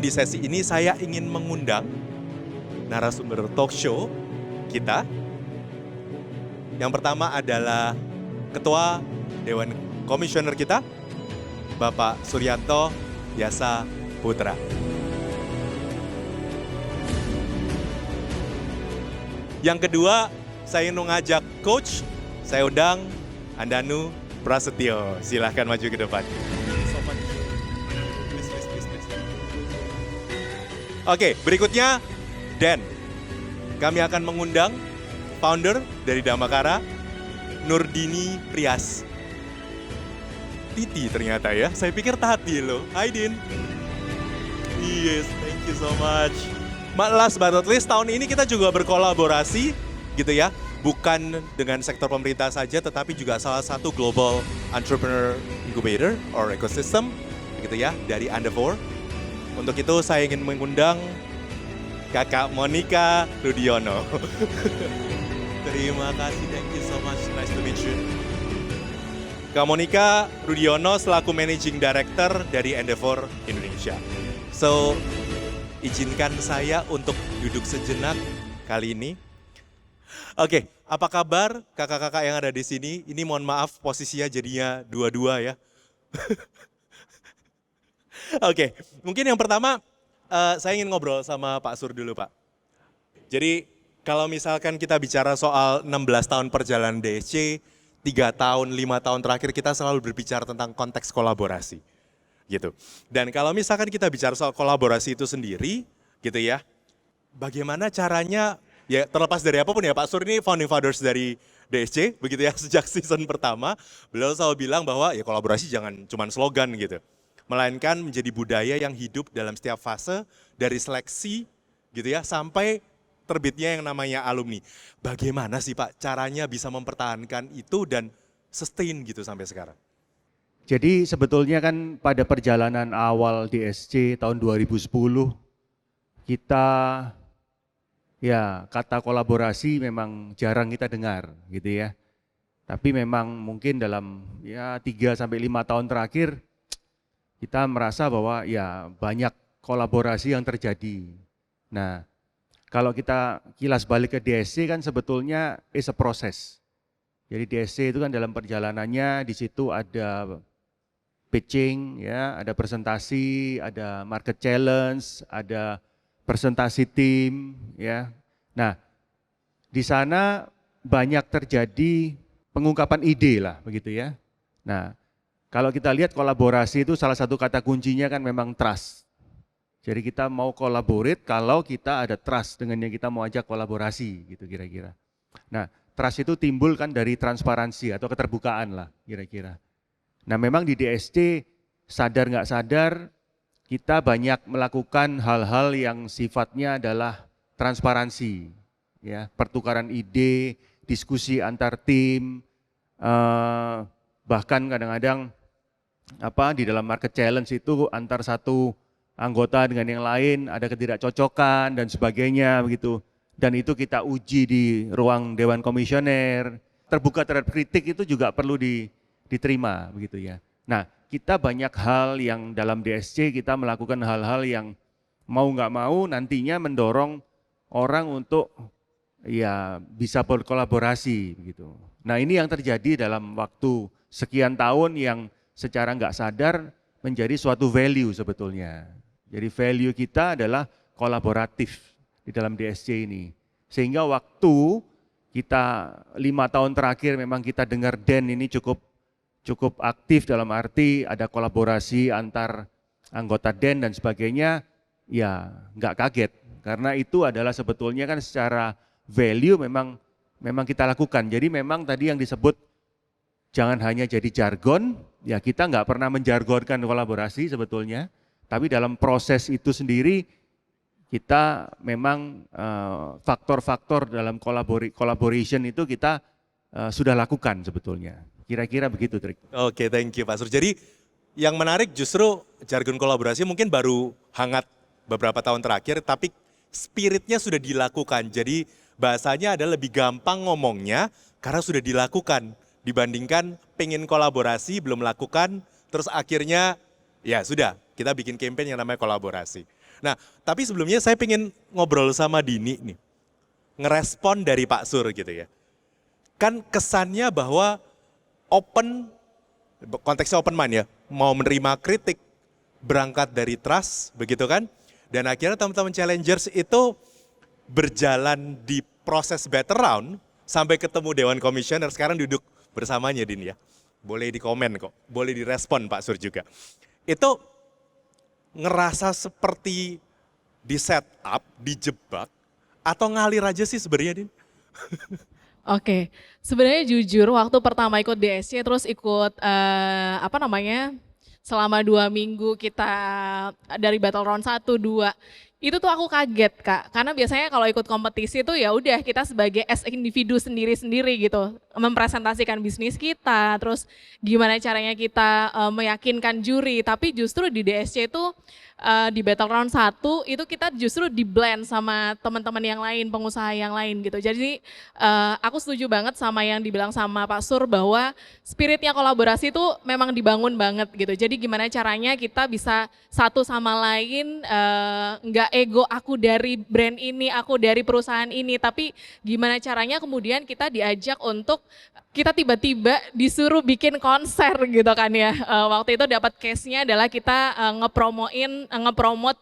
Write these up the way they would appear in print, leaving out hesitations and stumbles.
di sesi ini saya ingin mengundang narasumber talk show kita. Yang pertama adalah Ketua Dewan Komisioner kita, Bapak Suryanto Yasa Putra. Yang kedua, saya ingin mengajak coach, saya undang Andanu Prasetyo. Silahkan maju ke depan. Oke, berikutnya Dan. Kami akan mengundang founder dari Damakara, Nurdini Prias. Titi ternyata ya, saya pikir Tati loh. Hai Din. Yes, thank you so much. Last but not least, tahun ini kita juga berkolaborasi gitu ya. Bukan dengan sektor pemerintah saja, tetapi juga salah satu global entrepreneur incubator or ecosystem gitu ya, dari Endeavor. Untuk itu saya ingin mengundang Kakak Monica Rudiono. Terima kasih, thank you so much, nice to meet you. Kak Monica Rudiono selaku Managing Director dari Endeavor Indonesia. So, izinkan saya untuk duduk sejenak kali ini. Oke, apa kabar kakak-kakak yang ada di sini? Ini mohon maaf posisinya jadinya dua-dua ya. Oke, mungkin yang pertama saya ingin ngobrol sama Pak Sur dulu Pak. Jadi kalau misalkan kita bicara soal 16 tahun perjalanan DSC, 3 tahun, 5 tahun terakhir kita selalu berbicara tentang konteks kolaborasi. Gitu. Dan kalau misalkan kita bicara soal kolaborasi itu sendiri, gitu ya, bagaimana caranya, ya terlepas dari apapun ya, Pak Sur ini founding fathers dari DSC, begitu ya, sejak season pertama, beliau selalu bilang bahwa ya kolaborasi jangan cuma slogan gitu, melainkan menjadi budaya yang hidup dalam setiap fase, dari seleksi, gitu ya, sampai terbitnya yang namanya alumni. Bagaimana sih Pak caranya bisa mempertahankan itu dan sustain gitu sampai sekarang? Jadi sebetulnya kan pada perjalanan awal DSC tahun 2010 kita ya kata kolaborasi memang jarang kita dengar gitu ya. Tapi memang mungkin dalam ya 3 sampai 5 tahun terakhir kita merasa bahwa ya banyak kolaborasi yang terjadi. Nah, kalau kita kilas balik ke DSC kan sebetulnya is a process. Jadi DSC itu kan dalam perjalanannya di situ ada pitching, ya, ada presentasi, ada market challenge, ada presentasi tim, ya. Nah, di sana banyak terjadi pengungkapan ide lah, begitu ya. Nah, kalau kita lihat kolaborasi itu salah satu kata kuncinya kan memang trust. Jadi kita mau collaborate kalau kita ada trust dengan yang kita mau ajak kolaborasi, gitu kira-kira. Nah, trust itu timbul kan dari transparansi atau keterbukaan lah, kira-kira. Nah memang di DSC sadar nggak sadar kita banyak melakukan hal-hal yang sifatnya adalah transparansi, ya, pertukaran ide, diskusi antar tim, bahkan kadang-kadang di dalam market challenge itu antar satu anggota dengan yang lain ada ketidakcocokan dan sebagainya begitu. Dan itu kita uji di ruang Dewan Komisioner, terbuka terhadap kritik itu juga perlu diterima begitu ya. Nah kita banyak hal yang dalam DSC kita melakukan hal-hal yang mau nggak mau nantinya mendorong orang untuk ya bisa berkolaborasi begitu. Nah ini yang terjadi dalam waktu sekian tahun yang secara nggak sadar menjadi suatu value sebetulnya. Jadi value kita adalah kolaboratif di dalam DSC ini. Sehingga waktu kita 5 tahun terakhir memang kita dengar Dan ini cukup aktif dalam arti ada kolaborasi antar anggota Dan dan sebagainya, ya nggak kaget. Karena itu adalah sebetulnya kan secara value memang kita lakukan. Jadi memang tadi yang disebut jangan hanya jadi jargon, ya kita nggak pernah menjargonkan kolaborasi sebetulnya. Tapi dalam proses itu sendiri kita memang faktor-faktor dalam collaboration itu kita sudah lakukan sebetulnya. Kira-kira begitu, Trik. Oke, thank you Pak Sur. Jadi yang menarik justru jargon kolaborasi mungkin baru hangat beberapa tahun terakhir, tapi spiritnya sudah dilakukan. Jadi bahasanya adalah lebih gampang ngomongnya karena sudah dilakukan dibandingkan pengen kolaborasi belum lakukan, terus akhirnya ya sudah kita bikin campaign yang namanya kolaborasi. Nah, tapi sebelumnya saya pengen ngobrol sama Dini nih. Ngerespon dari Pak Sur gitu ya. Kan kesannya bahwa open, konteksnya open mind ya, mau menerima kritik, berangkat dari trust, begitu kan? Dan akhirnya teman-teman challengers itu berjalan di proses better round, sampai ketemu Dewan Komisioner, sekarang duduk bersamanya Din ya. Boleh dikomen kok, boleh direspon Pak Sur juga. Itu ngerasa seperti di set up, dijebak, atau ngalir aja sih sebenarnya Din? Oke, sebenarnya jujur waktu pertama ikut DSC terus ikut apa namanya selama 2 minggu kita dari battle round 1, 2 itu tuh aku kaget Kak, karena biasanya kalau ikut kompetisi tuh ya udah kita sebagai as individu sendiri-sendiri gitu mempresentasikan bisnis kita, terus gimana caranya kita meyakinkan juri, tapi justru di DSC itu di battle round 1 itu kita justru di blend sama teman-teman yang lain, pengusaha yang lain gitu. Jadi aku setuju banget sama yang dibilang sama Pak Sur bahwa spiritnya kolaborasi itu memang dibangun banget gitu. Jadi gimana caranya kita bisa satu sama lain nggak ego aku dari brand ini, aku dari perusahaan ini, tapi gimana caranya kemudian kita diajak untuk kita tiba-tiba disuruh bikin konser gitu kan ya. Waktu itu dapat case-nya adalah kita ngepromot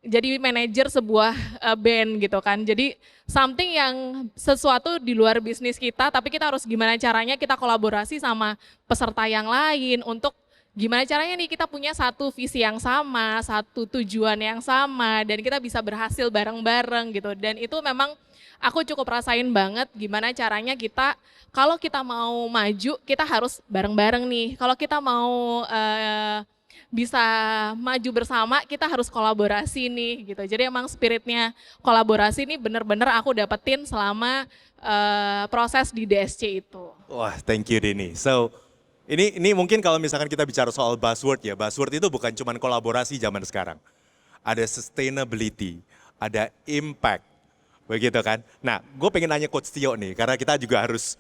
jadi manajer sebuah band gitu kan. Jadi something yang sesuatu di luar bisnis kita, tapi kita harus gimana caranya kita kolaborasi sama peserta yang lain untuk gimana caranya nih kita punya satu visi yang sama, satu tujuan yang sama, dan kita bisa berhasil bareng-bareng gitu. Dan itu memang aku cukup rasain banget gimana caranya kita, kalau kita mau maju, kita harus bareng-bareng nih. Kalau kita mau bisa maju bersama, kita harus kolaborasi nih gitu. Jadi emang spiritnya kolaborasi ini bener-bener aku dapetin selama proses di DSC itu. Wah, thank you Dini. So, ini mungkin kalau misalkan kita bicara soal buzzword ya, buzzword itu bukan cuma kolaborasi zaman sekarang. Ada sustainability, ada impact, begitu kan. Nah, gue pengen nanya Coach Tio nih, karena kita juga harus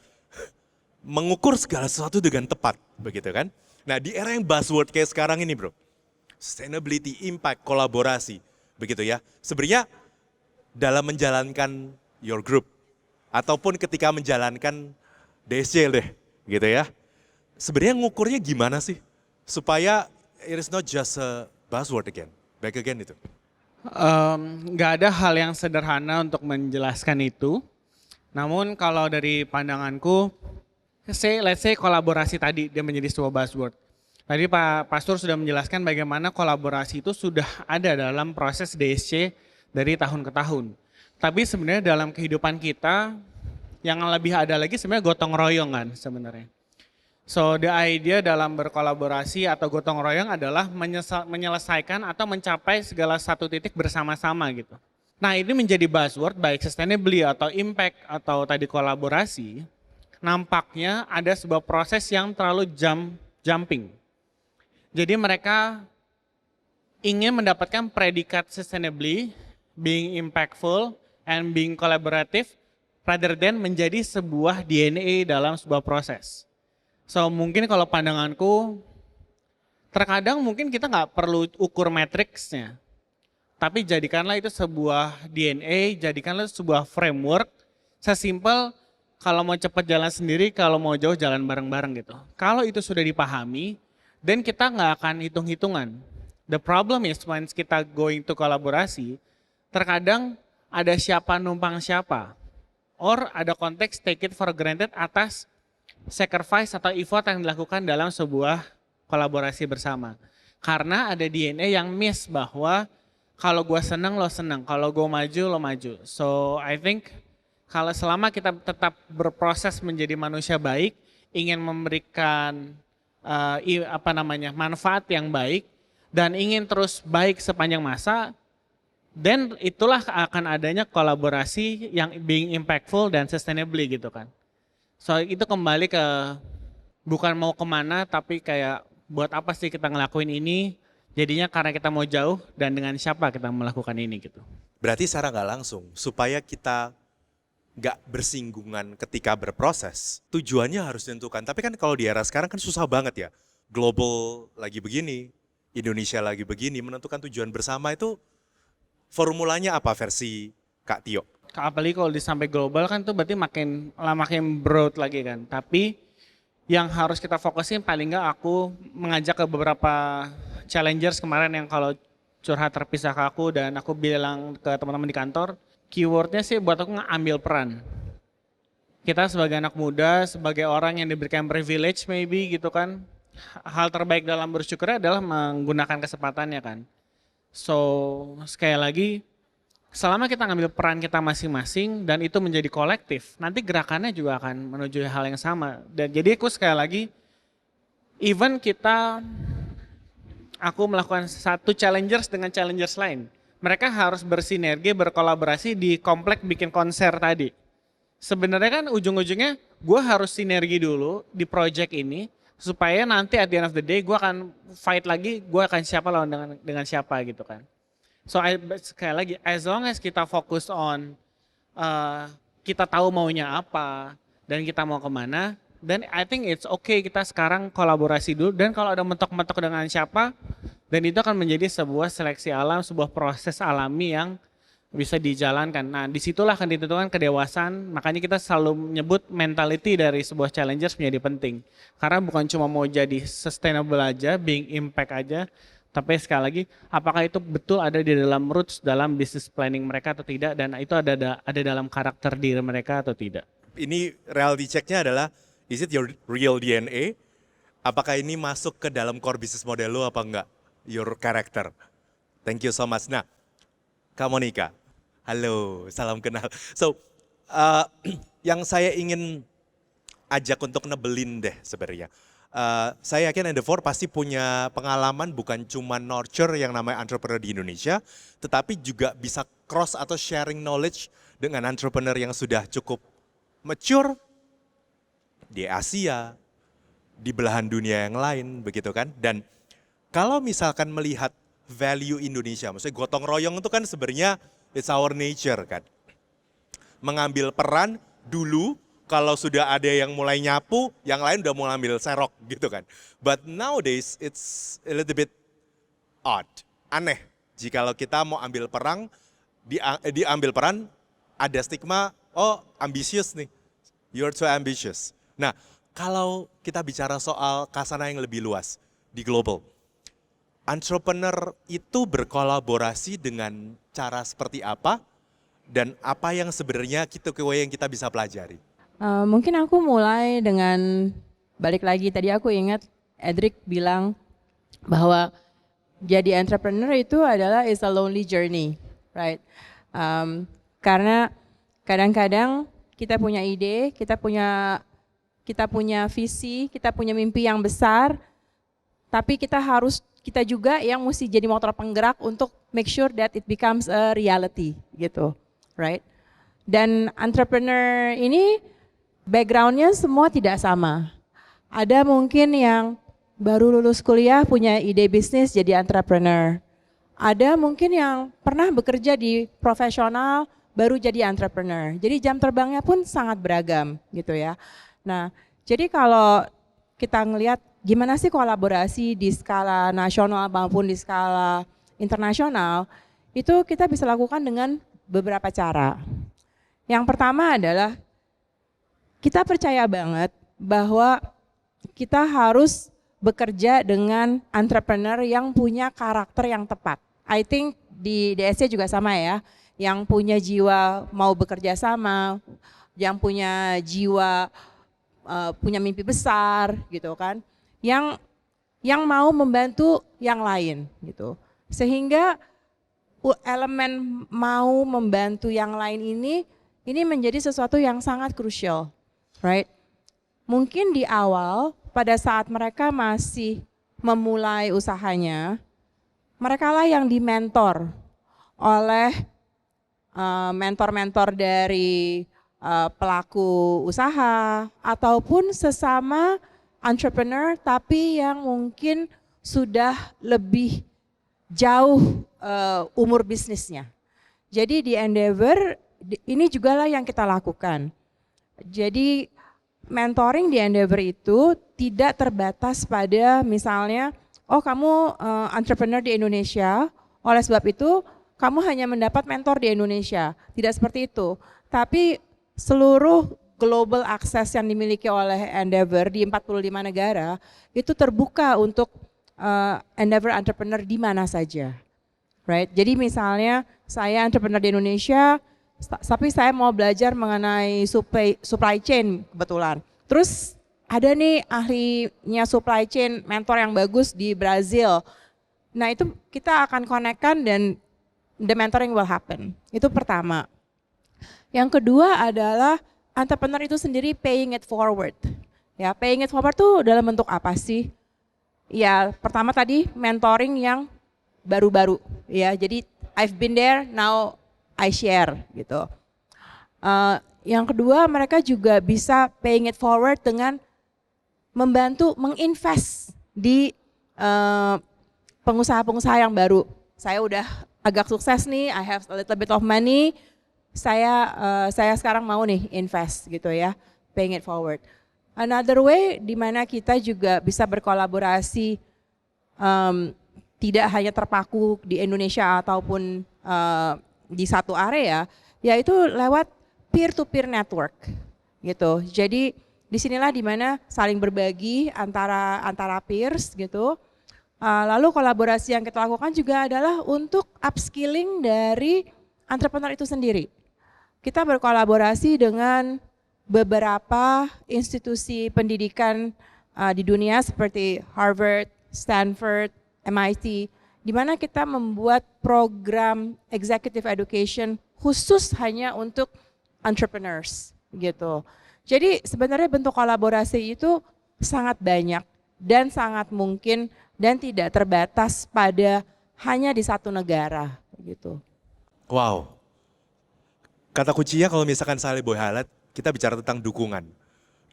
mengukur segala sesuatu dengan tepat, begitu kan. Nah, di era yang buzzword kayak sekarang ini bro, sustainability, impact, kolaborasi, begitu ya. Sebenarnya dalam menjalankan your group, ataupun ketika menjalankan DSC deh, gitu ya. Sebenarnya ngukurnya gimana sih supaya it is not just a buzzword again, back again itu? Nggak ada hal yang sederhana untuk menjelaskan itu. Namun kalau dari pandanganku, let's say kolaborasi tadi dia menjadi sebuah buzzword. Tadi Pak Pastor sudah menjelaskan bagaimana kolaborasi itu sudah ada dalam proses DSC dari tahun ke tahun. Tapi sebenarnya dalam kehidupan kita yang lebih ada lagi sebenarnya gotong royong kan sebenarnya. So the idea dalam berkolaborasi atau gotong royong adalah menyelesaikan atau mencapai segala satu titik bersama-sama gitu. Nah ini menjadi buzzword baik sustainability atau impact atau tadi kolaborasi, nampaknya ada sebuah proses yang terlalu jumping. Jadi mereka ingin mendapatkan predikat sustainability, being impactful, and being collaborative, rather than menjadi sebuah DNA dalam sebuah proses. So mungkin kalau pandanganku, terkadang mungkin kita nggak perlu ukur matriksnya, tapi jadikanlah itu sebuah DNA, jadikanlah itu sebuah framework, sesimpel kalau mau cepat jalan sendiri, kalau mau jauh jalan bareng-bareng gitu. Kalau itu sudah dipahami, dan kita nggak akan hitung-hitungan. The problem is once kita going to kolaborasi, terkadang ada siapa numpang siapa, or ada konteks take it for granted atas sacrifice atau effort yang dilakukan dalam sebuah kolaborasi bersama. Karena ada DNA yang miss bahwa kalau gue senang lo senang, kalau gue maju lo maju. So I think kalau selama kita tetap berproses menjadi manusia baik, ingin memberikan manfaat yang baik dan ingin terus baik sepanjang masa, then itulah akan adanya kolaborasi yang being impactful dan sustainably gitu kan. So itu kembali ke bukan mau kemana tapi kayak buat apa sih kita ngelakuin ini, jadinya karena kita mau jauh dan dengan siapa kita melakukan ini gitu. Berarti secara nggak langsung supaya kita nggak bersinggungan ketika berproses, tujuannya harus ditentukan. Tapi kan kalau di era sekarang kan susah banget ya, global lagi begini, Indonesia lagi begini, menentukan tujuan bersama itu Formulanya apa versi Kak Tio? Apalagi kalau sampai global kan tuh berarti makin broad lagi kan. Tapi yang harus kita fokusin paling nggak aku mengajak ke beberapa challengers kemarin yang kalau curhat terpisah ke aku dan aku bilang ke teman-teman di kantor, keywordnya sih buat aku ngambil peran. Kita sebagai anak muda, sebagai orang yang diberikan privilege maybe gitu kan, hal terbaik dalam bersyukur adalah menggunakan kesempatannya kan. So sekali lagi, selama kita ngambil peran kita masing-masing dan itu menjadi kolektif, nanti gerakannya juga akan menuju hal yang sama. Dan jadi aku sekali lagi, even aku melakukan satu challengers dengan challengers lain, mereka harus bersinergi, berkolaborasi di komplek bikin konser tadi. Sebenarnya kan ujung-ujungnya gue harus sinergi dulu di project ini, supaya nanti at the end of the day gue akan fight lagi, gue akan siapa lawan dengan siapa gitu kan. So sekali lagi, as long as kita fokus on kita tahu maunya apa dan kita mau kemana, dan I think it's okay kita sekarang kolaborasi dulu. Dan kalau ada mentok-mentok dengan siapa, dan itu akan menjadi sebuah seleksi alam, sebuah proses alami yang bisa dijalankan. Nah disitulah akan ditentukan kedewasaan. Makanya kita selalu menyebut mentality dari sebuah challengers menjadi penting. Karena bukan cuma mau jadi sustainable aja, being impact aja, tapi sekali lagi, apakah itu betul ada di dalam roots, dalam business planning mereka atau tidak, dan itu ada dalam karakter diri mereka atau tidak. Ini reality checknya adalah, is it your real DNA? Apakah ini masuk ke dalam core business model lo apa enggak? Your character. Thank you so much. Nah, Kak Monica, halo, salam kenal. So, yang saya ingin ajak untuk nebelin deh sebenarnya. Saya yakin Endeavor pasti punya pengalaman bukan cuma nurture yang namanya entrepreneur di Indonesia, tetapi juga bisa cross atau sharing knowledge dengan entrepreneur yang sudah cukup mature di Asia, di belahan dunia yang lain, begitu kan? Dan kalau misalkan melihat value Indonesia, maksudnya gotong royong itu kan sebenarnya it's our nature kan. Mengambil peran dulu, kalau sudah ada yang mulai nyapu, yang lain udah mulai ambil serok gitu kan. But nowadays it's a little bit odd, aneh. Jikalau kita mau ambil perang, diambil peran, ada stigma, oh ambisius nih, you're too ambitious. Nah kalau kita bicara soal kasana yang lebih luas di global, entrepreneur itu berkolaborasi dengan cara seperti apa dan apa yang sebenarnya yang kita bisa pelajari? Mungkin aku mulai dengan balik lagi, tadi aku ingat Edric bilang bahwa jadi entrepreneur itu adalah is a lonely journey, right? Karena kadang-kadang kita punya ide, kita punya visi, kita punya mimpi yang besar, tapi kita juga yang mesti jadi motor penggerak untuk make sure that it becomes a reality gitu, right? Dan entrepreneur ini backgroundnya semua tidak sama. Ada mungkin yang baru lulus kuliah punya ide bisnis jadi entrepreneur. Ada mungkin yang pernah bekerja di profesional baru jadi entrepreneur. Jadi jam terbangnya pun sangat beragam gitu ya. Nah, jadi kalau kita ngelihat gimana sih kolaborasi di skala nasional maupun di skala internasional, itu kita bisa lakukan dengan beberapa cara. Yang pertama adalah kita percaya banget bahwa kita harus bekerja dengan entrepreneur yang punya karakter yang tepat. I think di DSC juga sama ya, yang punya jiwa mau bekerja sama, yang punya jiwa punya mimpi besar gitu kan, yang mau membantu yang lain gitu. Sehingga elemen mau membantu yang lain ini menjadi sesuatu yang sangat krusial. Right? Mungkin di awal pada saat mereka masih memulai usahanya, merekalah yang dimentor oleh mentor-mentor dari pelaku usaha ataupun sesama entrepreneur tapi yang mungkin sudah lebih jauh umur bisnisnya. Jadi di Endeavor ini juga lah yang kita lakukan. Jadi mentoring di Endeavor itu tidak terbatas pada misalnya, oh kamu entrepreneur di Indonesia, oleh sebab itu kamu hanya mendapat mentor di Indonesia. Tidak seperti itu. Tapi seluruh global access yang dimiliki oleh Endeavor di 45 negara itu terbuka untuk Endeavor entrepreneur di mana saja. Right? Jadi misalnya saya entrepreneur di Indonesia, tapi saya mau belajar mengenai supply chain kebetulan. Terus ada nih ahlinya supply chain, mentor yang bagus di Brazil. Nah itu kita akan connect-kan dan the mentoring will happen. Itu pertama. Yang kedua adalah entrepreneur itu sendiri paying it forward. Ya, paying it forward tuh dalam bentuk apa sih? Ya, pertama tadi mentoring yang baru-baru. Ya, jadi I've been there, now I share gitu. Yang kedua mereka juga bisa paying it forward dengan membantu menginvest di pengusaha-pengusaha yang baru. Saya udah agak sukses nih, I have a little bit of money, saya sekarang mau nih invest gitu ya, paying it forward. Another way di mana kita juga bisa berkolaborasi, tidak hanya terpaku di Indonesia ataupun di satu area, yaitu lewat peer-to-peer network gitu. Jadi disinilah di mana saling berbagi antara peers gitu. Lalu kolaborasi yang kita lakukan juga adalah untuk upskilling dari entrepreneur itu sendiri. Kita berkolaborasi dengan beberapa institusi pendidikan di dunia seperti Harvard, Stanford, MIT, di mana kita membuat program executive education khusus hanya untuk entrepreneurs gitu. Jadi sebenarnya bentuk kolaborasi itu sangat banyak dan sangat mungkin dan tidak terbatas pada hanya di satu negara gitu. Wow. Kata kuncinya kalau misalkan saya boleh highlight, kita bicara tentang dukungan.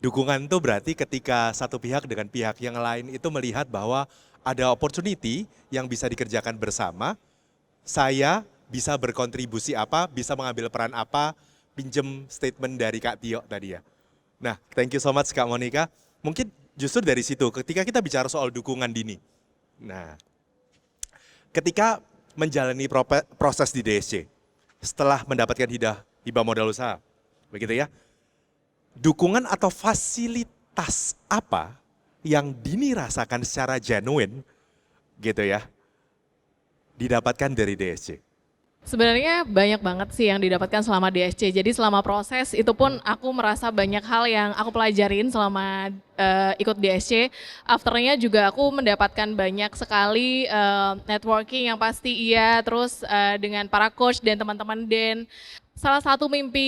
Dukungan itu berarti ketika satu pihak dengan pihak yang lain itu melihat bahwa ada opportunity yang bisa dikerjakan bersama, saya bisa berkontribusi apa, bisa mengambil peran apa, pinjem statement dari Kak Tio tadi ya. Nah, thank you so much Kak Monica. Mungkin justru dari situ ketika kita bicara soal dukungan dini. Nah, ketika menjalani proses di DSC, setelah mendapatkan hibah modal usaha, begitu ya, dukungan atau fasilitas apa yang Dini rasakan secara genuine, gitu ya, didapatkan dari DSC? Sebenarnya banyak banget sih yang didapatkan selama DSC. Jadi selama proses itu pun aku merasa banyak hal yang aku pelajarin selama ikut DSC. Afternya juga aku mendapatkan banyak sekali networking yang pasti iya. Terus dengan para coach dan teman-teman Dan. Salah satu mimpi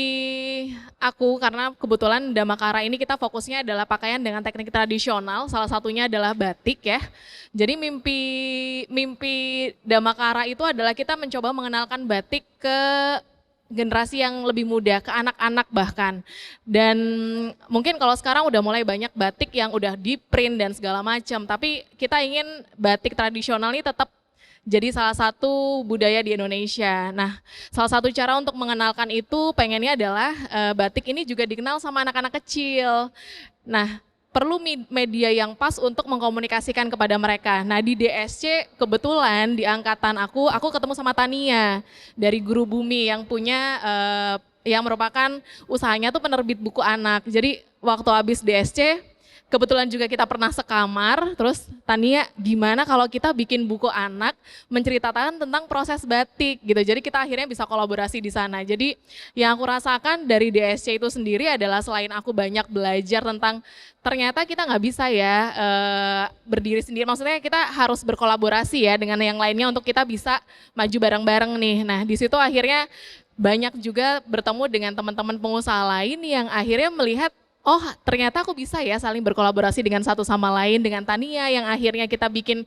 aku, karena kebetulan Damakara ini kita fokusnya adalah pakaian dengan teknik tradisional, salah satunya adalah batik ya. Jadi mimpi Damakara itu adalah kita mencoba mengenalkan batik ke generasi yang lebih muda, ke anak-anak bahkan. Dan mungkin kalau sekarang udah mulai banyak batik yang udah di print dan segala macam, tapi kita ingin batik tradisional ini tetap jadi salah satu budaya di Indonesia. Nah, salah satu cara untuk mengenalkan itu pengennya adalah batik ini juga dikenal sama anak-anak kecil. Nah, perlu media yang pas untuk mengkomunikasikan kepada mereka. Nah, di DSC kebetulan di angkatan aku ketemu sama Tania dari Guru Bumi yang punya yang merupakan usahanya tuh penerbit buku anak. Jadi waktu habis DSC kebetulan juga kita pernah sekamar, terus Tania gimana kalau kita bikin buku anak menceritakan tentang proses batik gitu. Jadi kita akhirnya bisa kolaborasi di sana. Jadi yang aku rasakan dari DSC itu sendiri adalah selain aku banyak belajar tentang ternyata kita nggak bisa ya berdiri sendiri. Maksudnya kita harus berkolaborasi ya dengan yang lainnya untuk kita bisa maju bareng-bareng nih. Nah di situ akhirnya banyak juga bertemu dengan teman-teman pengusaha lain yang akhirnya melihat oh ternyata aku bisa ya saling berkolaborasi dengan satu sama lain, dengan Tania yang akhirnya kita bikin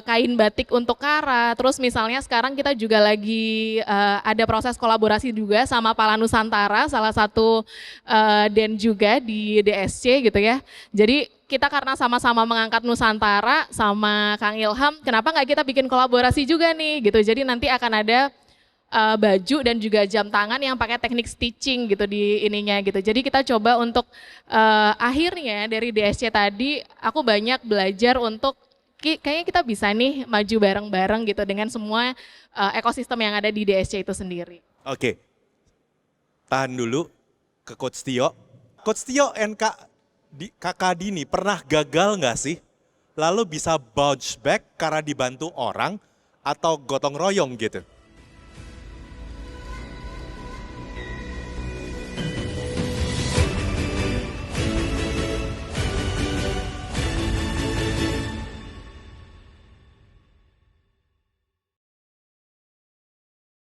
kain batik untuk Kara. Terus misalnya sekarang kita juga lagi ada proses kolaborasi juga sama Pala Nusantara, salah satu den juga di DSC gitu ya. Jadi kita karena sama-sama mengangkat Nusantara sama Kang Ilham, kenapa nggak kita bikin kolaborasi juga nih gitu. Jadi nanti akan ada baju dan juga jam tangan yang pakai teknik stitching gitu di ininya gitu. Jadi kita coba untuk akhirnya dari DSC tadi aku banyak belajar untuk kayaknya kita bisa nih maju bareng-bareng gitu dengan semua ekosistem yang ada di DSC itu sendiri. Oke, tahan dulu ke Coach Tio. Coach Tio Kakak Dini pernah gagal nggak sih? Lalu bisa bounce back karena dibantu orang atau gotong royong gitu?